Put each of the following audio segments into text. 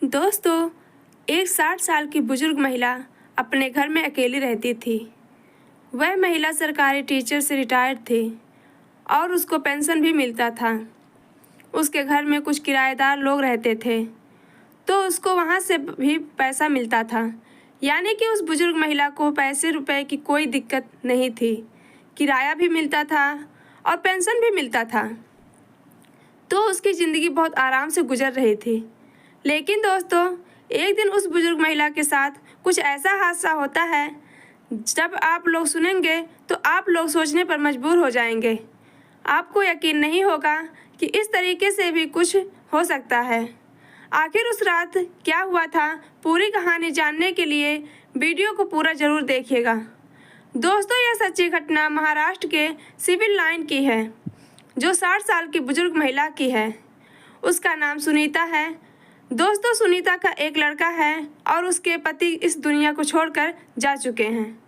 दोस्तों, एक 60 साल की बुजुर्ग महिला अपने घर में अकेली रहती थी। वह महिला सरकारी टीचर से रिटायर्ड थी और उसको पेंशन भी मिलता था। उसके घर में कुछ किराएदार लोग रहते थे, तो उसको वहाँ से भी पैसा मिलता था। यानी कि उस बुजुर्ग महिला को पैसे रुपए की कोई दिक्कत नहीं थी। किराया भी मिलता था और पेंशन भी मिलता था, तो उसकी ज़िंदगी बहुत आराम से गुजर रही थी। लेकिन दोस्तों, एक दिन उस बुजुर्ग महिला के साथ कुछ ऐसा हादसा होता है, जब आप लोग सुनेंगे तो आप लोग सोचने पर मजबूर हो जाएंगे। आपको यकीन नहीं होगा कि इस तरीके से भी कुछ हो सकता है। आखिर उस रात क्या हुआ था, पूरी कहानी जानने के लिए वीडियो को पूरा ज़रूर देखिएगा। दोस्तों, यह सच्ची घटना महाराष्ट्र के सिविल लाइन की है, जो 60 साल की बुजुर्ग महिला की है। उसका नाम सुनीता है। दोस्तों, सुनीता का एक लड़का है और उसके पति इस दुनिया को छोड़कर जा चुके हैं।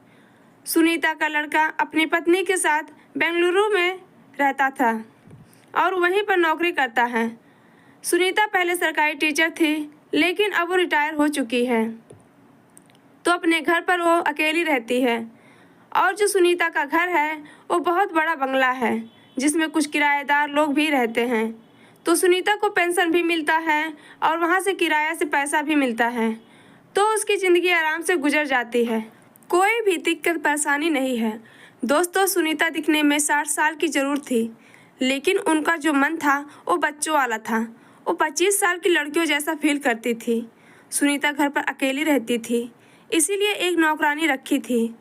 सुनीता का लड़का अपनी पत्नी के साथ बेंगलुरु में रहता था और वहीं पर नौकरी करता है। सुनीता पहले सरकारी टीचर थी, लेकिन अब वो रिटायर हो चुकी है, तो अपने घर पर वो अकेली रहती है। और जो सुनीता का घर है वो बहुत बड़ा बंगला है, जिसमें कुछ किराएदार लोग भी रहते हैं। तो सुनीता को पेंशन भी मिलता है और वहाँ से किराया से पैसा भी मिलता है, तो उसकी ज़िंदगी आराम से गुजर जाती है। कोई भी दिक्कत परेशानी नहीं है। दोस्तों, सुनीता दिखने में 60 साल की ज़रूर थी, लेकिन उनका जो मन था वो बच्चों वाला था। वो 25 साल की लड़कियों जैसा फील करती थी। सुनीता घर पर अकेली रहती थी, इसीलिए एक नौकरानी रखी थी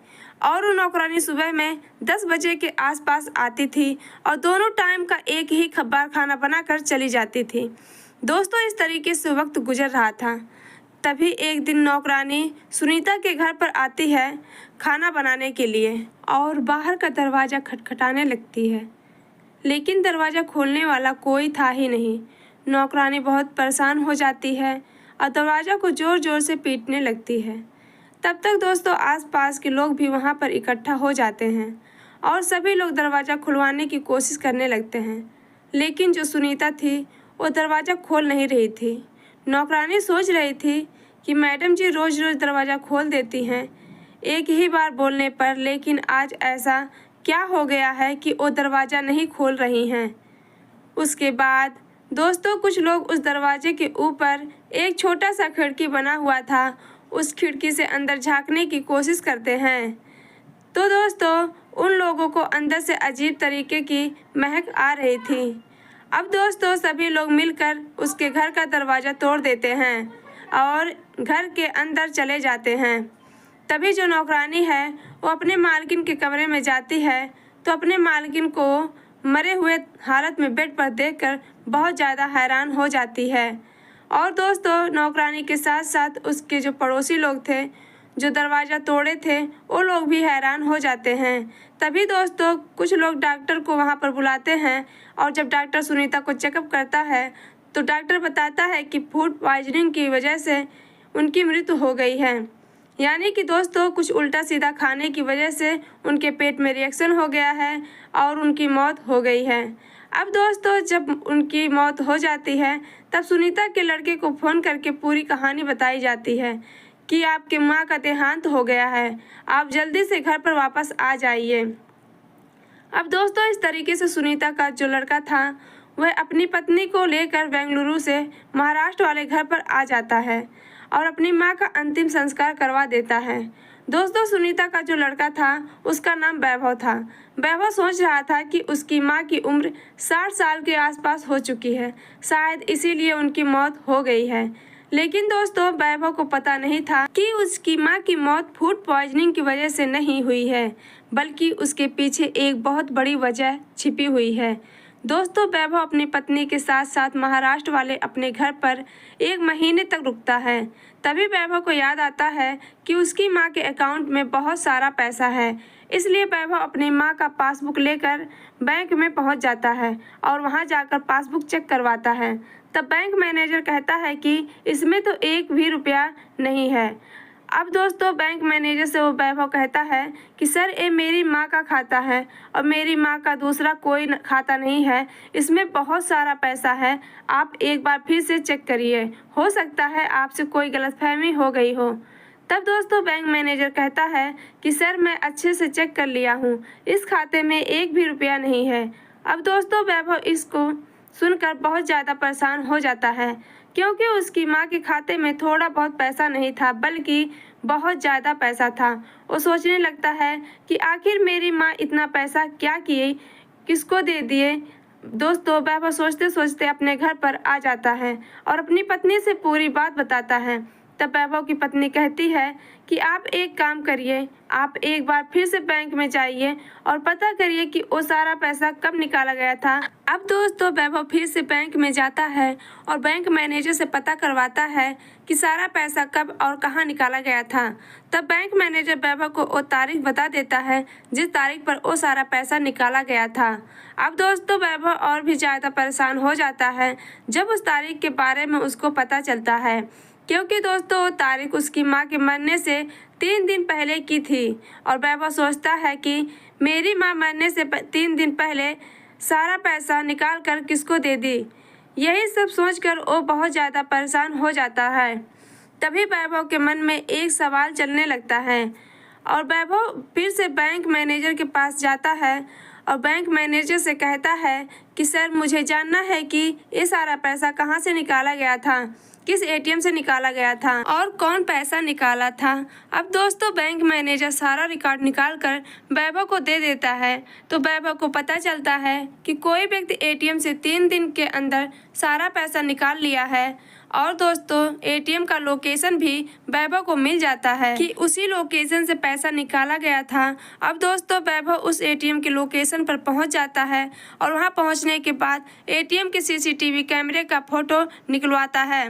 और वो नौकरानी सुबह में 10 बजे के आसपास आती थी और दोनों टाइम का एक ही बार खाना बनाकर चली जाती थी। दोस्तों, इस तरीके से वक्त गुजर रहा था। तभी एक दिन नौकरानी सुनीता के घर पर आती है खाना बनाने के लिए और बाहर का दरवाज़ा खटखटाने लगती है, लेकिन दरवाज़ा खोलने वाला कोई था ही नहीं। नौकरानी बहुत परेशान हो जाती है और दरवाज़ा को ज़ोर ज़ोर से पीटने लगती है। तब तक दोस्तों, आसपास के लोग भी वहाँ पर इकट्ठा हो जाते हैं और सभी लोग दरवाज़ा खुलवाने की कोशिश करने लगते हैं, लेकिन जो सुनीता थी वो दरवाज़ा खोल नहीं रही थी। नौकरानी सोच रही थी कि मैडम जी रोज़ रोज़ दरवाज़ा खोल देती हैं एक ही बार बोलने पर, लेकिन आज ऐसा क्या हो गया है कि वो दरवाज़ा नहीं खोल रही हैं। उसके बाद दोस्तों, कुछ लोग उस दरवाजे के ऊपर एक छोटा सा खिड़की बना हुआ था, उस खिड़की से अंदर झांकने की कोशिश करते हैं। तो दोस्तों, उन लोगों को अंदर से अजीब तरीके की महक आ रही थी। अब दोस्तों, सभी लोग मिलकर उसके घर का दरवाज़ा तोड़ देते हैं और घर के अंदर चले जाते हैं। तभी जो नौकरानी है वो अपने मालकिन के कमरे में जाती है, तो अपने मालकिन को मरे हुए हालत में बेड पर देखकर बहुत ज़्यादा हैरान हो जाती है। और दोस्तों, नौकरानी के साथ साथ उसके जो पड़ोसी लोग थे, जो दरवाज़ा तोड़े थे, वो लोग भी हैरान हो जाते हैं। तभी दोस्तों, कुछ लोग डॉक्टर को वहाँ पर बुलाते हैं और जब डॉक्टर सुनीता को चेकअप करता है, तो डॉक्टर बताता है कि फूड पॉइजनिंग की वजह से उनकी मृत्यु हो गई है। यानी कि दोस्तों, कुछ उल्टा सीधा खाने की वजह से उनके पेट में रिएक्शन हो गया है और उनकी मौत हो गई है। अब दोस्तों, जब उनकी मौत हो जाती है, तब सुनीता के लड़के को फ़ोन करके पूरी कहानी बताई जाती है कि आपके माँ का देहांत हो गया है, आप जल्दी से घर पर वापस आ जाइए। अब दोस्तों, इस तरीके से सुनीता का जो लड़का था वह अपनी पत्नी को लेकर बेंगलुरु से महाराष्ट्र वाले घर पर आ जाता है और अपनी माँ का अंतिम संस्कार करवा देता है। दोस्तों, सुनीता का जो लड़का था उसका नाम वैभव था। वैभव सोच रहा था कि उसकी माँ की उम्र 60 साल के आसपास हो चुकी है, शायद इसीलिए उनकी मौत हो गई है। लेकिन दोस्तों, वैभव को पता नहीं था कि उसकी माँ की मौत फूड पॉइजनिंग की वजह से नहीं हुई है, बल्कि उसके पीछे एक बहुत बड़ी वजह छिपी हुई है। दोस्तों, वैभव अपनी पत्नी के साथ साथ महाराष्ट्र वाले अपने घर पर 1 महीने तक रुकता है। तभी वैभव को याद आता है कि उसकी माँ के अकाउंट में बहुत सारा पैसा है, इसलिए वैभव अपनी माँ का पासबुक लेकर बैंक में पहुँच जाता है और वहाँ जाकर पासबुक चेक करवाता है। तब बैंक मैनेजर कहता है कि इसमें तो 1 भी रुपया नहीं है। अब दोस्तों बैंक मैनेजर से वो वैभव कहता है कि सर ये मेरी माँ का खाता है और मेरी माँ का दूसरा कोई खाता नहीं है, इसमें बहुत सारा पैसा है, आप एक बार फिर से चेक करिए, हो सकता है आपसे कोई गलतफहमी हो गई हो। तब दोस्तों बैंक मैनेजर कहता है कि सर मैं अच्छे से चेक कर लिया हूँ, इस खाते में एक भी रुपया नहीं है। अब दोस्तों वैभव इसको सुनकर बहुत ज़्यादा परेशान हो जाता है, क्योंकि उसकी माँ के खाते में थोड़ा बहुत पैसा नहीं था बल्कि बहुत ज़्यादा पैसा था। वो सोचने लगता है कि आखिर मेरी माँ इतना पैसा क्या किए, किसको दे दिए। दोस्तों वैभव सोचते सोचते अपने घर पर आ जाता है और अपनी पत्नी से पूरी बात बताता है। तब वैभव की पत्नी कहती है कि आप एक काम करिए, आप एक बार फिर से बैंक में जाइए और पता करिए कि वो सारा पैसा कब निकाला गया था। अब दोस्तों वैभव फिर से बैंक में जाता है और बैंक मैनेजर से पता करवाता है कि सारा पैसा कब और कहाँ निकाला गया था। तब बैंक मैनेजर वैभव को वो तारीख बता देता है जिस तारीख पर वो सारा पैसा निकाला गया था। अब दोस्तों वैभव और भी ज़्यादा परेशान हो जाता है जब उस तारीख के बारे में उसको पता चलता है, क्योंकि दोस्तों वो तारीख उसकी माँ के मरने से 3 दिन पहले की थी। और वैभव सोचता है कि मेरी माँ मरने से 3 दिन पहले सारा पैसा निकाल कर किसको दे दी। यही सब सोचकर वो बहुत ज़्यादा परेशान हो जाता है। तभी वैभव के मन में एक सवाल चलने लगता है और वैभव फिर से बैंक मैनेजर के पास जाता है और बैंक मैनेजर से कहता है कि सर मुझे जानना है कि ये सारा पैसा कहाँ से निकाला गया था, किस एटीएम से निकाला गया था और कौन पैसा निकाला था। अब दोस्तों बैंक मैनेजर सारा रिकॉर्ड निकाल कर वैभव को दे देता है। तो वैभव को पता चलता है कि कोई व्यक्ति एटीएम से 3 दिन के अंदर सारा पैसा निकाल लिया है। और दोस्तों एटीएम का लोकेशन भी वैभव को मिल जाता है कि उसी लोकेशन से पैसा निकाला गया था। अब दोस्तों वैभव उस एटीएम के लोकेशन पर पहुंच जाता है और वहां पहुंचने के बाद एटीएम के सीसीटीवी कैमरे का फोटो निकलवाता है।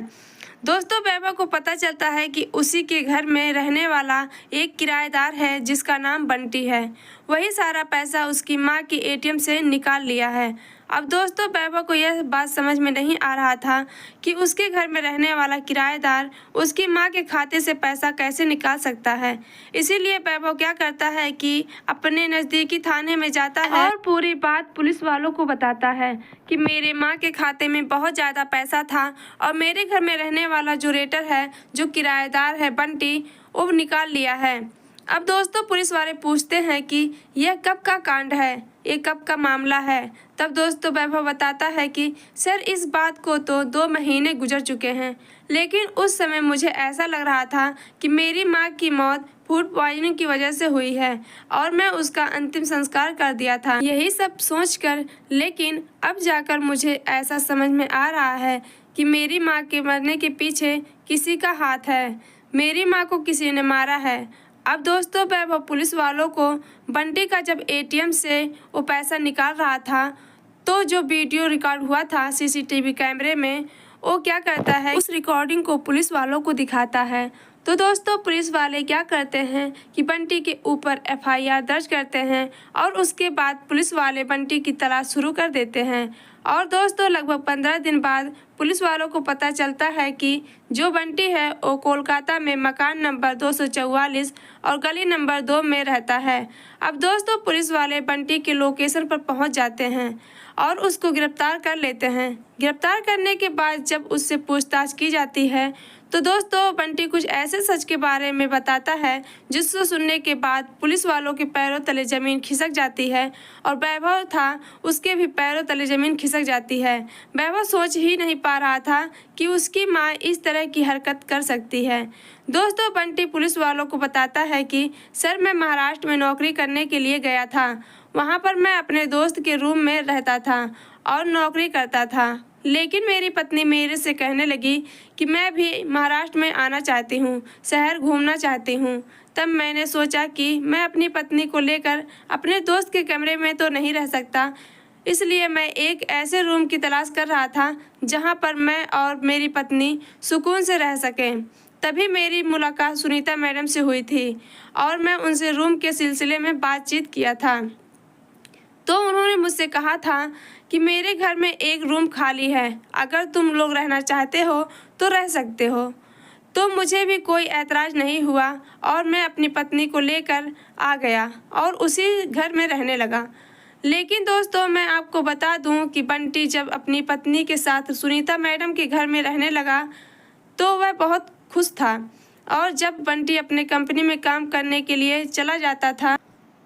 दोस्तों वैभव को पता चलता है कि उसी के घर में रहने वाला एक किराएदार है जिसका नाम बंटी है, वही सारा पैसा उसकी माँ की एटीएम से निकाल लिया है। अब दोस्तों वैभव को यह बात समझ में नहीं आ रहा था कि उसके घर में रहने वाला किराएदार उसकी माँ के खाते से पैसा कैसे निकाल सकता है। इसीलिए वैभव क्या करता है कि अपने नज़दीकी थाने में जाता है और पूरी बात पुलिस वालों को बताता है कि मेरे माँ के खाते में बहुत ज़्यादा पैसा था और मेरे घर में रहने वाला जो रेटर है, जो किराएदार है बंटी, वो निकाल लिया है। अब दोस्तों पुलिस वाले पूछते हैं कि यह कब का कांड है, ये कब का मामला है। तब दोस्तों वैभव बताता है कि सर इस बात को तो 2 महीने गुजर चुके हैं, लेकिन उस समय मुझे ऐसा लग रहा था कि मेरी माँ की मौत फूड पॉइजनिंग की वजह से हुई है और मैं उसका अंतिम संस्कार कर दिया था। यही सब सोचकर लेकिन अब जाकर मुझे ऐसा समझ में आ रहा है कि मेरी माँ के मरने के पीछे किसी का हाथ है, मेरी माँ को किसी ने मारा है। अब दोस्तों वैभव पुलिस वालों को बंटी का जब एटीएम से वो पैसा निकाल रहा था तो जो वीडियो रिकॉर्ड हुआ था सीसीटीवी कैमरे में, वो क्या करता है उस रिकॉर्डिंग को पुलिस वालों को दिखाता है। तो दोस्तों पुलिस वाले क्या करते हैं कि बंटी के ऊपर एफआईआर दर्ज करते हैं और उसके बाद पुलिस वाले बंटी की तलाश शुरू कर देते हैं। और दोस्तों लगभग 15 दिन बाद पुलिस वालों को पता चलता है कि जो बंटी है वो कोलकाता में मकान नंबर 244 और गली नंबर 2 में रहता है। अब दोस्तों पुलिस वाले बंटी के लोकेशन पर पहुंच जाते हैं और उसको गिरफ्तार कर लेते हैं। गिरफ्तार करने के बाद जब उससे पूछताछ की जाती है तो दोस्तों बंटी कुछ ऐसे सच के बारे में बताता है जिसको सुनने के बाद पुलिस वालों के पैरों तले ज़मीन खिसक जाती है और वैभव था उसके भी पैरों तले ज़मीन खिसक जाती है। वैभव सोच ही नहीं पा रहा था कि उसकी माँ इस तरह की हरकत कर सकती है। दोस्तों बंटी पुलिस वालों को बताता है कि सर मैं महाराष्ट्र में नौकरी करने के लिए गया था, वहाँ पर मैं अपने दोस्त के रूम में रहता था और नौकरी करता था, लेकिन मेरी पत्नी मेरे से कहने लगी कि मैं भी महाराष्ट्र में आना चाहती हूँ, शहर घूमना चाहती हूँ। तब मैंने सोचा कि मैं अपनी पत्नी को लेकर अपने दोस्त के कमरे में तो नहीं रह सकता, इसलिए मैं एक ऐसे रूम की तलाश कर रहा था जहाँ पर मैं और मेरी पत्नी सुकून से रह सकें। तभी मेरी मुलाकात सुनीता मैडम से हुई थी और मैं उनसे रूम के सिलसिले में बातचीत किया था। तो उन्होंने मुझसे कहा था कि मेरे घर में एक रूम खाली है, अगर तुम लोग रहना चाहते हो तो रह सकते हो। तो मुझे भी कोई ऐतराज़ नहीं हुआ और मैं अपनी पत्नी को लेकर आ गया और उसी घर में रहने लगा। लेकिन दोस्तों, मैं आपको बता दूं कि बंटी जब अपनी पत्नी के साथ सुनीता मैडम के घर में रहने लगा तो वह बहुत खुश था। और जब बंटी अपने कंपनी में काम करने के लिए चला जाता था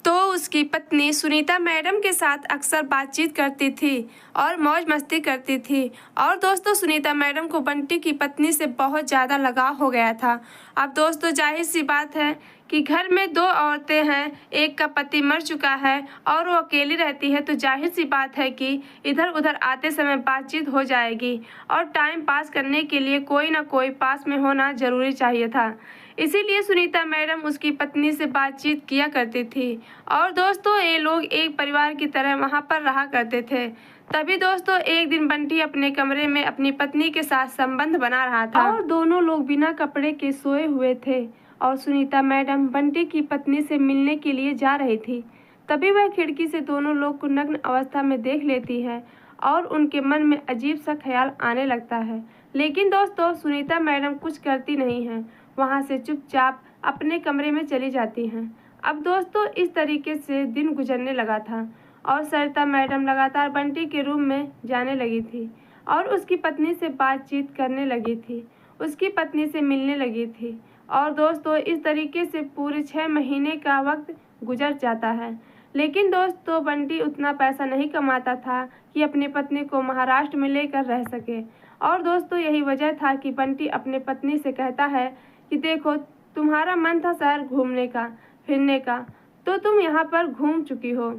तो उसकी पत्नी सुनीता मैडम के साथ अक्सर बातचीत करती थी और मौज मस्ती करती थी। और दोस्तों, सुनीता मैडम को बंटी की पत्नी से बहुत ज़्यादा लगाव हो गया था। अब दोस्तों, जाहिर सी बात है कि घर में दो औरतें हैं, एक का पति मर चुका है और वो अकेली रहती है, तो जाहिर सी बात है कि इधर उधर आते समय बातचीत हो जाएगी और टाइम पास करने के लिए कोई ना कोई पास में होना ज़रूरी चाहिए था। इसीलिए सुनीता मैडम उसकी पत्नी से बातचीत किया करती थी और दोस्तों, ये लोग एक परिवार की तरह वहाँ पर रहा करते थे। तभी दोस्तों, एक दिन बंटी अपने कमरे में अपनी पत्नी के साथ संबंध बना रहा था और दोनों लोग बिना कपड़े के सोए हुए थे और सुनीता मैडम बंटी की पत्नी से मिलने के लिए जा रही थी। तभी वह खिड़की से दोनों लोग को नग्न अवस्था में देख लेती है और उनके मन में अजीब सा ख्याल आने लगता है। लेकिन दोस्तों, सुनीता मैडम कुछ करती नहीं हैं, वहाँ से चुपचाप अपने कमरे में चली जाती हैं। अब दोस्तों, इस तरीके से दिन गुजरने लगा था और सरिता मैडम लगातार बंटी के रूम में जाने लगी थी और उसकी पत्नी से बातचीत करने लगी थी, उसकी पत्नी से मिलने लगी थी। और दोस्तों, इस तरीके से पूरे 6 महीने का वक्त गुजर जाता है। लेकिन दोस्तों, बंटी उतना पैसा नहीं कमाता था कि अपनी पत्नी को महाराष्ट्र में लेकर रह सके। और दोस्तों, यही वजह था कि बंटी अपने पत्नी से कहता है कि देखो, तुम्हारा मन था शहर घूमने का, फिरने का, तो तुम यहाँ पर घूम चुकी हो,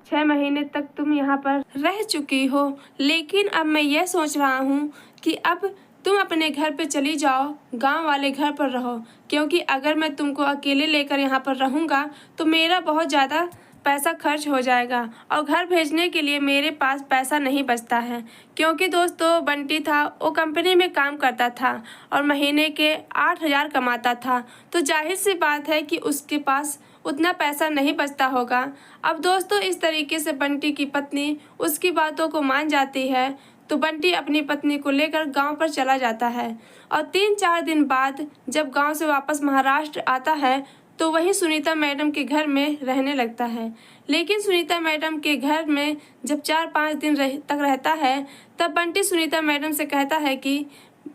6 महीने तक तुम यहाँ पर रह चुकी हो। लेकिन अब मैं यह सोच रहा हूँ कि अब तुम अपने घर पे चली जाओ, गांव वाले घर पर रहो, क्योंकि अगर मैं तुमको अकेले लेकर यहाँ पर रहूँगा तो मेरा बहुत ज़्यादा पैसा खर्च हो जाएगा और घर भेजने के लिए मेरे पास पैसा नहीं बचता है। क्योंकि दोस्तों, बंटी था, वो कंपनी में काम करता था और महीने के 8,000 कमाता था, तो जाहिर सी बात है कि उसके पास उतना पैसा नहीं बचता होगा। अब दोस्तों, इस तरीके से बंटी की पत्नी उसकी बातों को मान जाती है, तो बंटी अपनी पत्नी को लेकर गांव पर चला जाता है और 3-4 दिन बाद जब गांव से वापस महाराष्ट्र आता है तो वहीं सुनीता मैडम के घर में रहने लगता है। लेकिन सुनीता मैडम के घर में जब 4-5 दिन तक रहता है, तब बंटी सुनीता मैडम से कहता है कि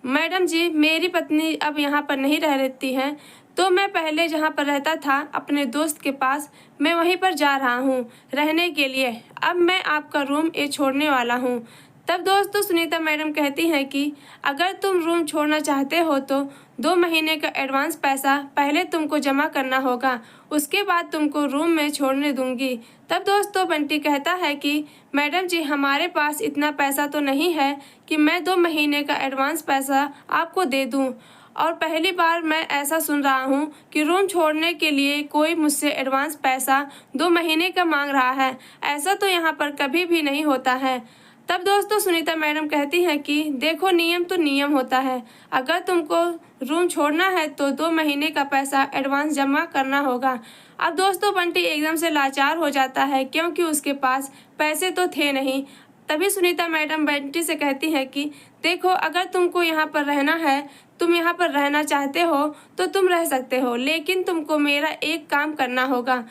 मैडम जी, मेरी पत्नी अब यहाँ पर नहीं रह रहती है, तो मैं पहले जहाँ पर रहता था अपने दोस्त के पास, मैं वहीं पर जा रहा हूँ रहने के लिए। अब मैं आपका रूम ये छोड़ने वाला हूँ। तब दोस्तों, सुनीता मैडम कहती हैं कि अगर तुम रूम छोड़ना चाहते हो तो 2 महीने का एडवांस पैसा पहले तुमको जमा करना होगा, उसके बाद तुमको रूम में छोड़ने दूंगी। तब दोस्तों, बंटी कहता है कि मैडम जी, हमारे पास इतना पैसा तो नहीं है कि मैं 2 महीने का एडवांस पैसा आपको दे दूं। और पहली बार मैं ऐसा सुन रहा हूँ कि रूम छोड़ने के लिए कोई मुझसे एडवांस पैसा 2 महीने का मांग रहा है। ऐसा तो यहाँ पर कभी भी नहीं होता है। तब दोस्तों, सुनीता मैडम कहती हैं कि देखो, नियम तो नियम होता है, अगर तुमको रूम छोड़ना है तो 2 महीने का पैसा एडवांस जमा करना होगा। अब दोस्तों, बंटी एकदम से लाचार हो जाता है क्योंकि उसके पास पैसे तो थे नहीं। तभी सुनीता मैडम बंटी से कहती है कि देखो, अगर तुमको यहाँ पर रहना है, तुम यहाँ पर रहना चाहते हो तो तुम रह सकते हो, लेकिन तुमको मेरा एक काम करना होगा।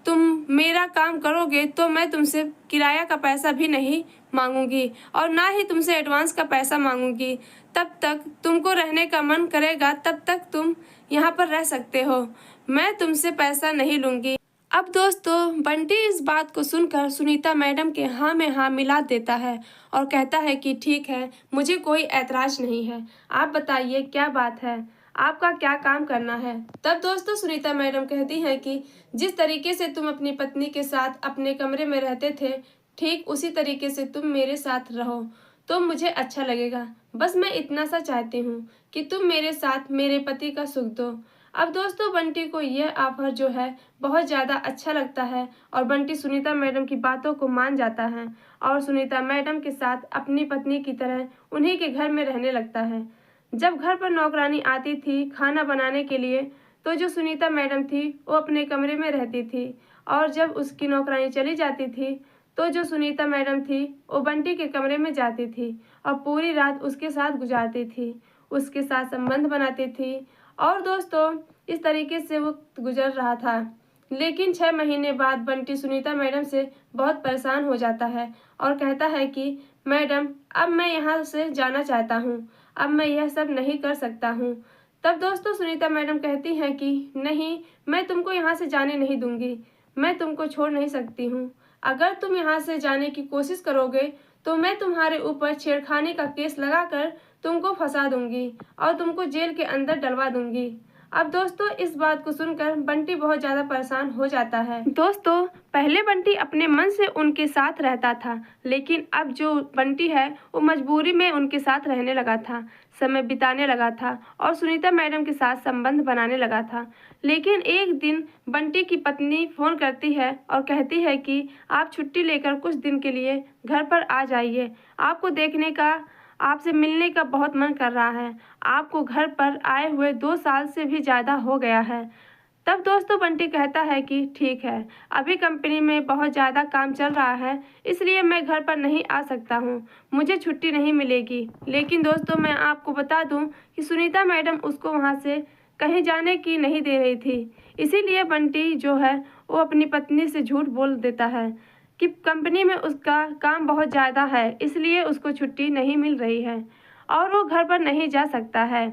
तुम मेरा काम करोगे तो मैं तुमसे किराया का पैसा भी नहीं मांगूंगी और ना ही तुमसे एडवांस का पैसा मांगूंगी। तब तक तुमको रहने का मन करेगा, तब तक तुम यहाँ पर रह सकते हो, मैं तुमसे पैसा नहीं लूँगी। अब दोस्तों, बंटी इस बात को सुनकर सुनीता मैडम के हाँ में हाँ मिला देता है और कहता है कि ठीक है, मुझे कोई ऐतराज़ नहीं है, आप बताइए क्या बात है, आपका क्या काम करना है। तब दोस्तों, सुनीता मैडम कहती हैं कि जिस तरीके से तुम अपनी पत्नी के साथ अपने कमरे में रहते थे, ठीक उसी तरीके से तुम मेरे साथ रहो तो मुझे अच्छा लगेगा। बस मैं इतना सा चाहती हूँ कि तुम मेरे साथ मेरे पति का सुख दो। अब दोस्तों, बंटी को यह ऑफर जो है बहुत ज़्यादा अच्छा लगता है और बंटी सुनीता मैडम की बातों को मान जाता है और सुनीता मैडम के साथ अपनी पत्नी की तरह उन्हीं के घर में रहने लगता है। जब घर पर नौकरानी आती थी खाना बनाने के लिए, तो जो सुनीता मैडम थी वो अपने कमरे में रहती थी और जब उसकी नौकरानी चली जाती थी तो जो सुनीता मैडम थी वो बंटी के कमरे में जाती थी और पूरी रात उसके साथ गुजारती थी। उसके साथ संबंध बनाती थी और दोस्तों इस तरीके से वक्त गुजर रहा था। लेकिन 6 महीने बाद बंटी सुनीता मैडम से बहुत परेशान हो जाता है और कहता है कि मैडम अब मैं यहाँ से जाना चाहता हूँ, अब मैं यह सब नहीं कर सकता हूँ। तब दोस्तों सुनीता मैडम कहती हैं कि नहीं, मैं तुमको यहाँ से जाने नहीं दूंगी, मैं तुमको छोड़ नहीं सकती हूँ। अगर तुम यहाँ से जाने की कोशिश करोगे तो मैं तुम्हारे ऊपर छेड़खानी का केस लगाकर तुमको फंसा दूंगी और तुमको जेल के अंदर डलवा दूंगी। अब दोस्तों इस बात को सुनकर बंटी बहुत ज़्यादा परेशान हो जाता है। दोस्तों पहले बंटी अपने मन से उनके साथ रहता था, लेकिन अब जो बंटी है वो मजबूरी में उनके साथ रहने लगा था, समय बिताने लगा था और सुनीता मैडम के साथ संबंध बनाने लगा था। लेकिन एक दिन बंटी की पत्नी फ़ोन करती है और कहती है कि आप छुट्टी लेकर कुछ दिन के लिए घर पर आ जाइए, आपको देखने का, आपसे मिलने का बहुत मन कर रहा है, आपको घर पर आए हुए 2 साल से भी ज़्यादा हो गया है। तब दोस्तों बंटी कहता है कि ठीक है, अभी कंपनी में बहुत ज़्यादा काम चल रहा है, इसलिए मैं घर पर नहीं आ सकता हूँ, मुझे छुट्टी नहीं मिलेगी। लेकिन दोस्तों मैं आपको बता दूँ कि सुनीता मैडम उसको वहाँ से कहीं जाने की नहीं दे रही थी, इसीलिए बंटी जो है वो अपनी पत्नी से झूठ बोल देता है कि कंपनी में उसका काम बहुत ज़्यादा है, इसलिए उसको छुट्टी नहीं मिल रही है और वो घर पर नहीं जा सकता है।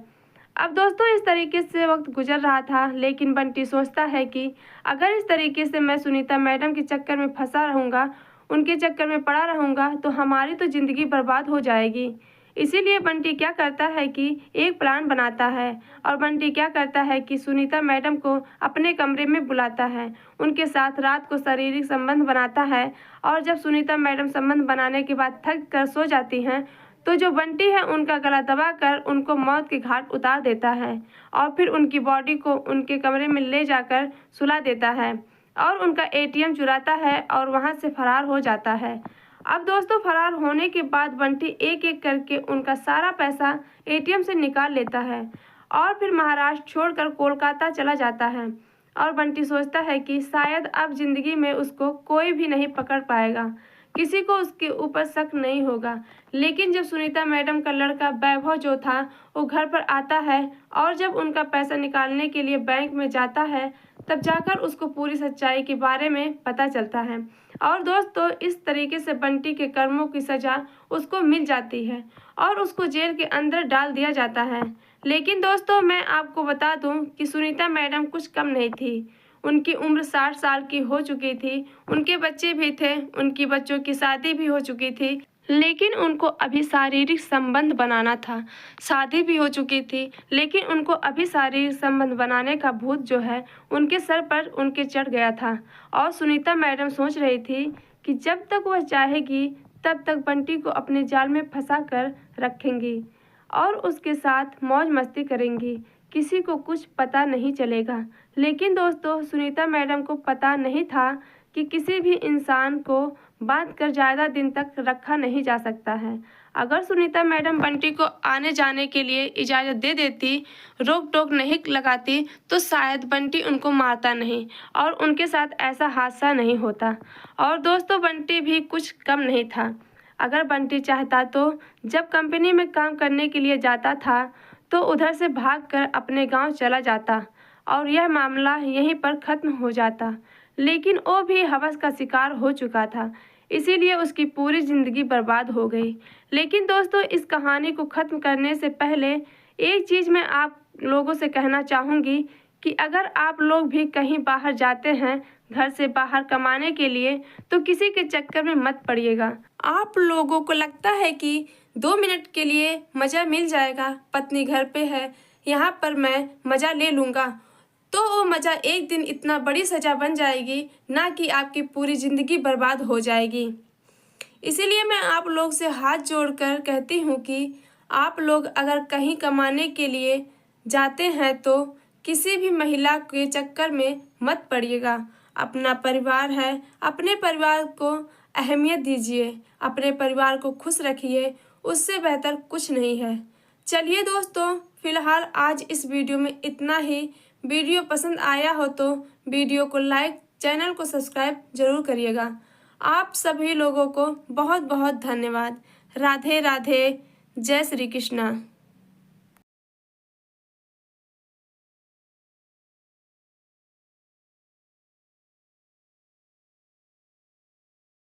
अब दोस्तों इस तरीके से वक्त गुजर रहा था, लेकिन बंटी सोचता है कि अगर इस तरीके से मैं सुनीता मैडम के चक्कर में फंसा रहूँगा, उनके चक्कर में पड़ा रहूँगा, तो हमारी तो ज़िंदगी बर्बाद हो जाएगी। इसीलिए बंटी क्या करता है कि एक प्लान बनाता है और बंटी क्या करता है कि सुनीता मैडम को अपने कमरे में बुलाता है, उनके साथ रात को शारीरिक संबंध बनाता है और जब सुनीता मैडम संबंध बनाने के बाद थक कर सो जाती हैं तो जो बंटी है उनका गला दबाकर उनको मौत के घाट उतार देता है और फिर उनकी बॉडी को उनके कमरे में ले जाकर सुला देता है और उनका एटीएम चुराता है और वहां से फरार हो जाता है। अब दोस्तों फरार होने के बाद बंटी एक एक करके उनका सारा पैसा एटीएम से निकाल लेता है और फिर महाराष्ट्र छोड़कर कोलकाता चला जाता है और बंटी सोचता है कि शायद अब ज़िंदगी में उसको कोई भी नहीं पकड़ पाएगा, किसी को उसके ऊपर शक नहीं होगा। लेकिन जब सुनीता मैडम का लड़का वैभव जो था वो घर पर आता है और जब उनका पैसा निकालने के लिए बैंक में जाता है तब जाकर उसको पूरी सच्चाई के बारे में पता चलता है और दोस्तों इस तरीके से बंटी के कर्मों की सज़ा उसको मिल जाती है और उसको जेल के अंदर डाल दिया जाता है। लेकिन दोस्तों मैं आपको बता दूं कि सुनीता मैडम कुछ कम नहीं थी, उनकी उम्र 60 साल की हो चुकी थी, उनके बच्चे भी थे, उनकी बच्चों की शादी भी हो चुकी थी, लेकिन उनको अभी शारीरिक संबंध बनाना था। शादी भी हो चुकी थी लेकिन उनको अभी शारीरिक संबंध बनाने का भूत जो है उनके सर पर उनके चढ़ गया था और सुनीता मैडम सोच रही थी कि जब तक वह चाहेगी तब तक बंटी को अपने जाल में फंसा कर रखेंगी और उसके साथ मौज मस्ती करेंगी, किसी को कुछ पता नहीं चलेगा। लेकिन दोस्तों सुनीता मैडम को पता नहीं था कि किसी भी इंसान को बांध कर ज़्यादा दिन तक रखा नहीं जा सकता है। अगर सुनीता मैडम बंटी को आने जाने के लिए इजाज़त दे देती, रोक टोक नहीं लगाती, तो शायद बंटी उनको मारता नहीं और उनके साथ ऐसा हादसा नहीं होता। और दोस्तों बंटी भी कुछ कम नहीं था। अगर बंटी चाहता तो जब कंपनी में काम करने के लिए जाता था तो उधर से भागकर अपने गांव चला जाता और यह मामला यहीं पर ख़त्म हो जाता। लेकिन वो भी हवस का शिकार हो चुका था, इसीलिए उसकी पूरी ज़िंदगी बर्बाद हो गई। लेकिन दोस्तों इस कहानी को ख़त्म करने से पहले एक चीज़ मैं आप लोगों से कहना चाहूँगी कि अगर आप लोग भी कहीं बाहर जाते हैं घर से बाहर कमाने के लिए तो किसी के चक्कर में मत पड़िएगा। आप लोगों को लगता है कि 2 मिनट के लिए मज़ा मिल जाएगा, पत्नी घर पे है, यहाँ पर मैं मज़ा ले लूँगा, तो वो मज़ा एक दिन इतना बड़ी सज़ा बन जाएगी ना कि आपकी पूरी ज़िंदगी बर्बाद हो जाएगी। इसीलिए मैं आप लोग से हाथ जोड़कर कहती हूँ कि आप लोग अगर कहीं कमाने के लिए जाते हैं तो किसी भी महिला के चक्कर में मत पड़िएगा। अपना परिवार है, अपने परिवार को अहमियत दीजिए, अपने परिवार को खुश रखिए, उससे बेहतर कुछ नहीं है। चलिए दोस्तों फ़िलहाल आज इस वीडियो में इतना ही। वीडियो पसंद आया हो तो वीडियो को लाइक, चैनल को सब्सक्राइब जरूर करिएगा। आप सभी लोगों को बहुत बहुत धन्यवाद। राधे राधे, जय श्री कृष्णा।